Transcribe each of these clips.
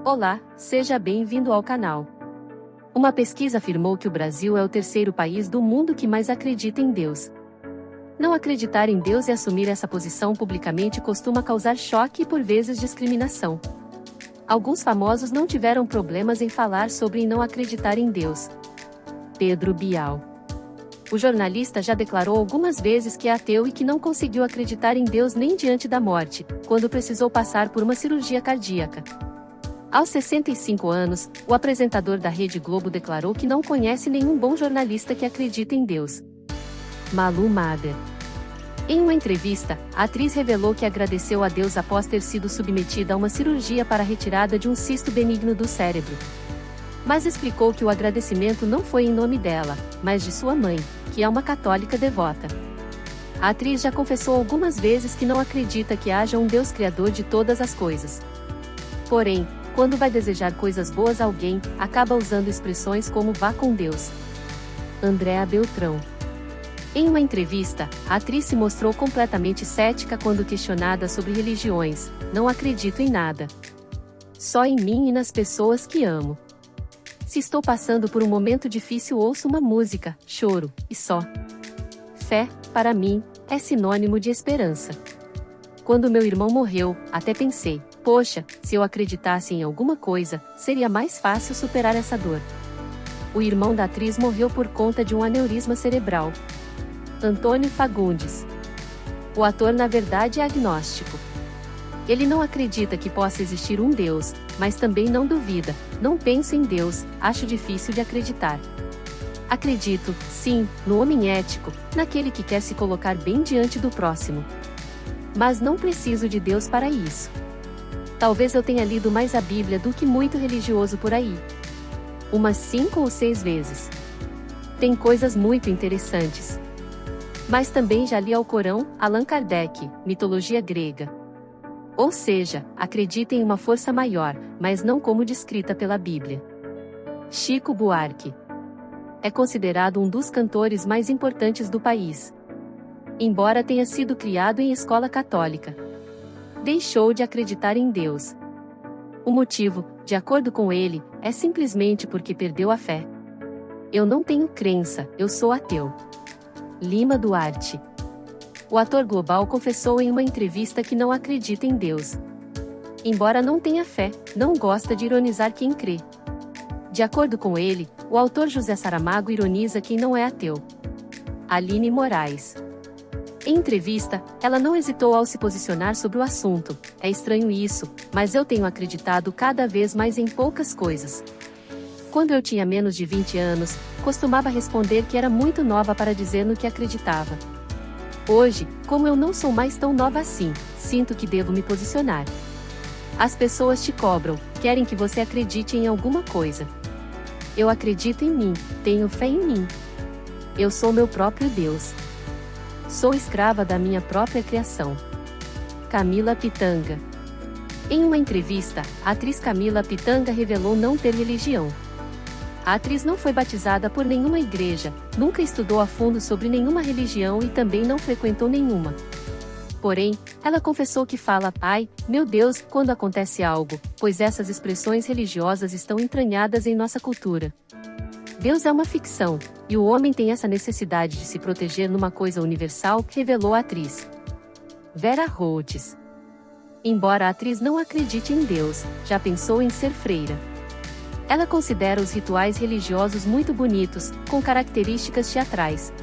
Olá, seja bem-vindo ao canal. Uma pesquisa afirmou que o Brasil é o terceiro país do mundo que mais acredita em Deus. Não acreditar em Deus e assumir essa posição publicamente costuma causar choque e por vezes discriminação. Alguns famosos não tiveram problemas em falar sobre não acreditar em Deus. Pedro Bial. O jornalista já declarou algumas vezes que é ateu e que não conseguiu acreditar em Deus nem diante da morte, quando precisou passar por uma cirurgia cardíaca. Aos 65 anos, o apresentador da Rede Globo declarou que não conhece nenhum bom jornalista que acredite em Deus. Malu Mader. Em uma entrevista, a atriz revelou que agradeceu a Deus após ter sido submetida a uma cirurgia para a retirada de um cisto benigno do cérebro. Mas explicou que o agradecimento não foi em nome dela, mas de sua mãe, que é uma católica devota. A atriz já confessou algumas vezes que não acredita que haja um Deus criador de todas as coisas. Porém, quando vai desejar coisas boas a alguém, acaba usando expressões como "vá com Deus". Andréa Beltrão. Em uma entrevista, a atriz se mostrou completamente cética quando questionada sobre religiões. "Não acredito em nada. Só em mim e nas pessoas que amo. Se estou passando por um momento difícil, ouço uma música, choro, e só. Fé, para mim, é sinônimo de esperança. Quando meu irmão morreu, até pensei, poxa, se eu acreditasse em alguma coisa, seria mais fácil superar essa dor." O irmão da atriz morreu por conta de um aneurisma cerebral. Antônio Fagundes. O ator na verdade é agnóstico. Ele não acredita que possa existir um Deus, mas também não duvida. "Não penso em Deus, acho difícil de acreditar. Acredito, sim, no homem ético, naquele que quer se colocar bem diante do próximo. Mas não preciso de Deus para isso. Talvez eu tenha lido mais a Bíblia do que muito religioso por aí. Umas 5 ou 6 vezes. Tem coisas muito interessantes. Mas também já li Alcorão, Allan Kardec, mitologia grega. Ou seja, acredita em uma força maior, mas não como descrita pela Bíblia." Chico Buarque. É considerado um dos cantores mais importantes do país. Embora tenha sido criado em escola católica, deixou de acreditar em Deus. O motivo, de acordo com ele, é simplesmente porque perdeu a fé. "Eu não tenho crença, eu sou ateu." Lima Duarte. O ator global confessou em uma entrevista que não acredita em Deus. Embora não tenha fé, não gosta de ironizar quem crê. De acordo com ele, o autor José Saramago ironiza quem não é ateu. Aline Moraes. Em entrevista, ela não hesitou ao se posicionar sobre o assunto. "É estranho isso, mas eu tenho acreditado cada vez mais em poucas coisas. Quando eu tinha menos de 20 anos, costumava responder que era muito nova para dizer no que acreditava. Hoje, como eu não sou mais tão nova assim, sinto que devo me posicionar. As pessoas te cobram, querem que você acredite em alguma coisa. Eu acredito em mim, tenho fé em mim. Eu sou meu próprio Deus. Sou escrava da minha própria criação." Camila Pitanga. Em uma entrevista, a atriz Camila Pitanga revelou não ter religião. A atriz não foi batizada por nenhuma igreja, nunca estudou a fundo sobre nenhuma religião e também não frequentou nenhuma. Porém, ela confessou que fala "ai, meu Deus" quando acontece algo, pois essas expressões religiosas estão entranhadas em nossa cultura. Deus é uma ficção, e o homem tem essa necessidade de se proteger numa coisa universal, revelou a atriz. Vera Holtz. Embora a atriz não acredite em Deus, já pensou em ser freira. Ela considera os rituais religiosos muito bonitos, com características teatrais.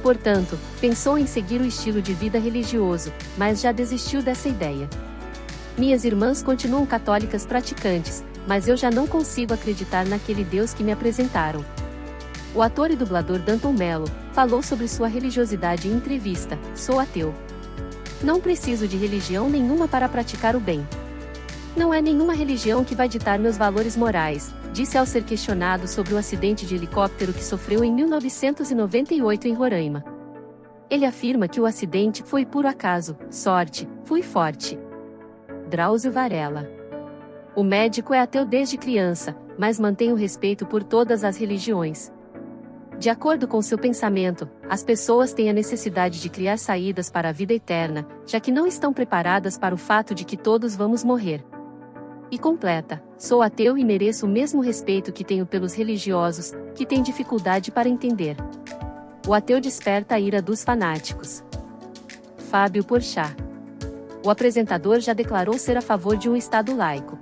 Portanto, pensou em seguir o estilo de vida religioso, mas já desistiu dessa ideia. "Minhas irmãs continuam católicas praticantes, mas eu já não consigo acreditar naquele Deus que me apresentaram." O ator e dublador Danton Mello falou sobre sua religiosidade em entrevista: "Sou ateu. Não preciso de religião nenhuma para praticar o bem. Não é nenhuma religião que vai ditar meus valores morais", disse ao ser questionado sobre o acidente de helicóptero que sofreu em 1998 em Roraima. Ele afirma que o acidente foi puro acaso, sorte, fui forte. Drauzio Varela. O médico é ateu desde criança, mas mantém o respeito por todas as religiões. De acordo com seu pensamento, as pessoas têm a necessidade de criar saídas para a vida eterna, já que não estão preparadas para o fato de que todos vamos morrer. E completa: sou ateu e mereço o mesmo respeito que tenho pelos religiosos, que têm dificuldade para entender. O ateu desperta a ira dos fanáticos. Fábio Porchat. O apresentador já declarou ser a favor de um Estado laico.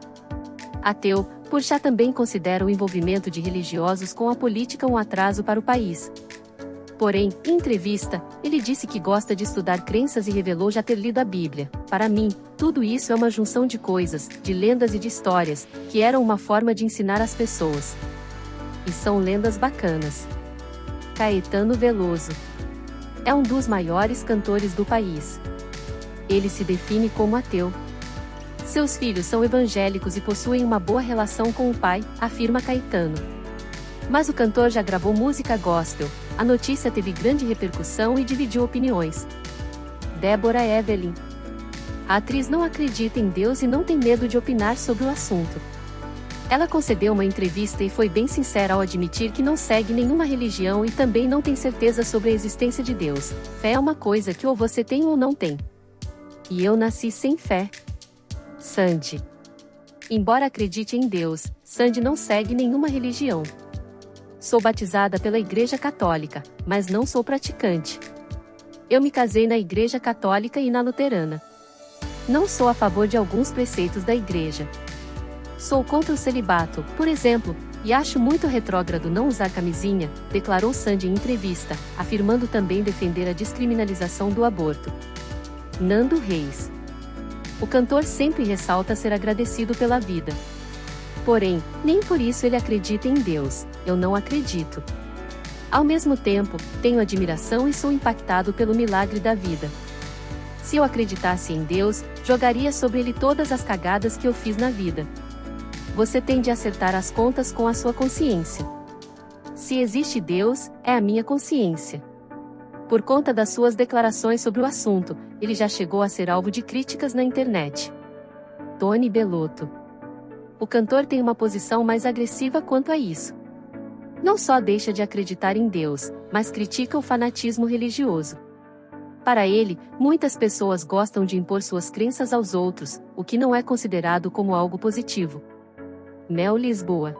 Ateu, Porchat também considera o envolvimento de religiosos com a política um atraso para o país. Porém, em entrevista, ele disse que gosta de estudar crenças e revelou já ter lido a Bíblia. Para mim, tudo isso é uma junção de coisas, de lendas e de histórias, que eram uma forma de ensinar as pessoas. E são lendas bacanas. Caetano Veloso. É um dos maiores cantores do país. Ele se define como ateu. Seus filhos são evangélicos e possuem uma boa relação com o pai, afirma Caetano. Mas o cantor já gravou música gospel. A notícia teve grande repercussão e dividiu opiniões. Débora Evelyn. A atriz não acredita em Deus e não tem medo de opinar sobre o assunto. Ela concedeu uma entrevista e foi bem sincera ao admitir que não segue nenhuma religião e também não tem certeza sobre a existência de Deus. Fé é uma coisa que ou você tem ou não tem. E eu nasci sem fé. Sandy. Embora acredite em Deus, Sandy não segue nenhuma religião. Sou batizada pela Igreja Católica, mas não sou praticante. Eu me casei na Igreja Católica e na Luterana. Não sou a favor de alguns preceitos da Igreja. Sou contra o celibato, por exemplo, e acho muito retrógrado não usar camisinha, declarou Sandy em entrevista, afirmando também defender a descriminalização do aborto. Nando Reis. O cantor sempre ressalta ser agradecido pela vida. Porém, nem por isso ele acredita em Deus. Eu não acredito. Ao mesmo tempo, tenho admiração e sou impactado pelo milagre da vida. Se eu acreditasse em Deus, jogaria sobre ele todas as cagadas que eu fiz na vida. Você tem de acertar as contas com a sua consciência. Se existe Deus, é a minha consciência. Por conta das suas declarações sobre o assunto, ele já chegou a ser alvo de críticas na internet. Tony Bellotto. O cantor tem uma posição mais agressiva quanto a isso. Não só deixa de acreditar em Deus, mas critica o fanatismo religioso. Para ele, muitas pessoas gostam de impor suas crenças aos outros, o que não é considerado como algo positivo. Mel Lisboa.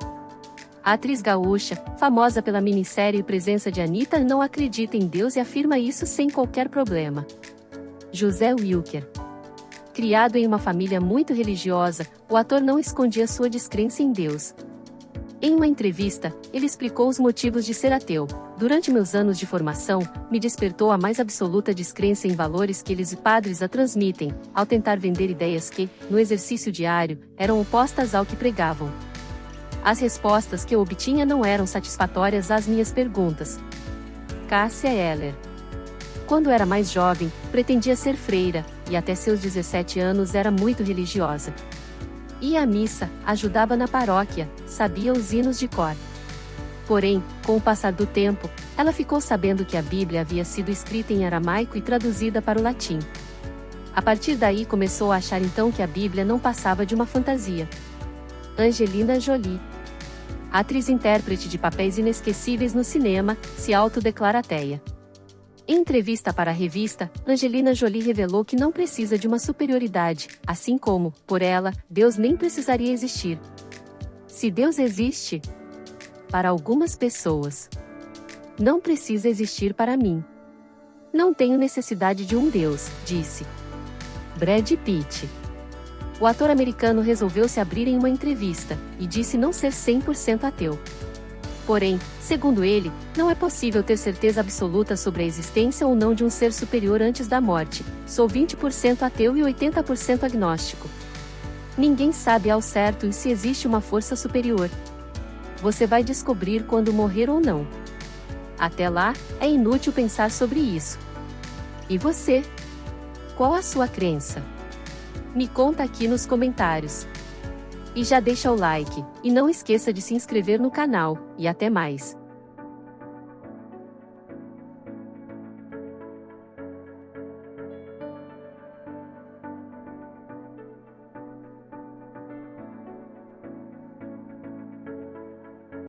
A atriz gaúcha, famosa pela minissérie e presença de Anitta, não acredita em Deus e afirma isso sem qualquer problema. José Wilker. Criado em uma família muito religiosa, o ator não escondia sua descrença em Deus. Em uma entrevista, ele explicou os motivos de ser ateu. Durante meus anos de formação, me despertou a mais absoluta descrença em valores que eles e padres a transmitem, ao tentar vender ideias que, no exercício diário, eram opostas ao que pregavam. As respostas que eu obtinha não eram satisfatórias às minhas perguntas. Cássia Eller. Quando era mais jovem, pretendia ser freira, e até seus 17 anos era muito religiosa. Ia à missa, ajudava na paróquia, sabia os hinos de cor. Porém, com o passar do tempo, ela ficou sabendo que a Bíblia havia sido escrita em aramaico e traduzida para o latim. A partir daí começou a achar então que a Bíblia não passava de uma fantasia. Angelina Jolie. A atriz intérprete de papéis inesquecíveis no cinema, se autodeclara ateia. Em entrevista para a revista, Angelina Jolie revelou que não precisa de uma superioridade, assim como, por ela, Deus nem precisaria existir. Se Deus existe, para algumas pessoas, não precisa existir para mim. Não tenho necessidade de um Deus, disse. Brad Pitt. O ator americano resolveu se abrir em uma entrevista, e disse não ser 100% ateu. Porém, segundo ele, não é possível ter certeza absoluta sobre a existência ou não de um ser superior antes da morte. Sou 20% ateu e 80% agnóstico. Ninguém sabe ao certo se existe uma força superior. Você vai descobrir quando morrer ou não. Até lá, é inútil pensar sobre isso. E você? Qual a sua crença? Me conta aqui nos comentários. E já deixa o like, e não esqueça de se inscrever no canal, e até mais.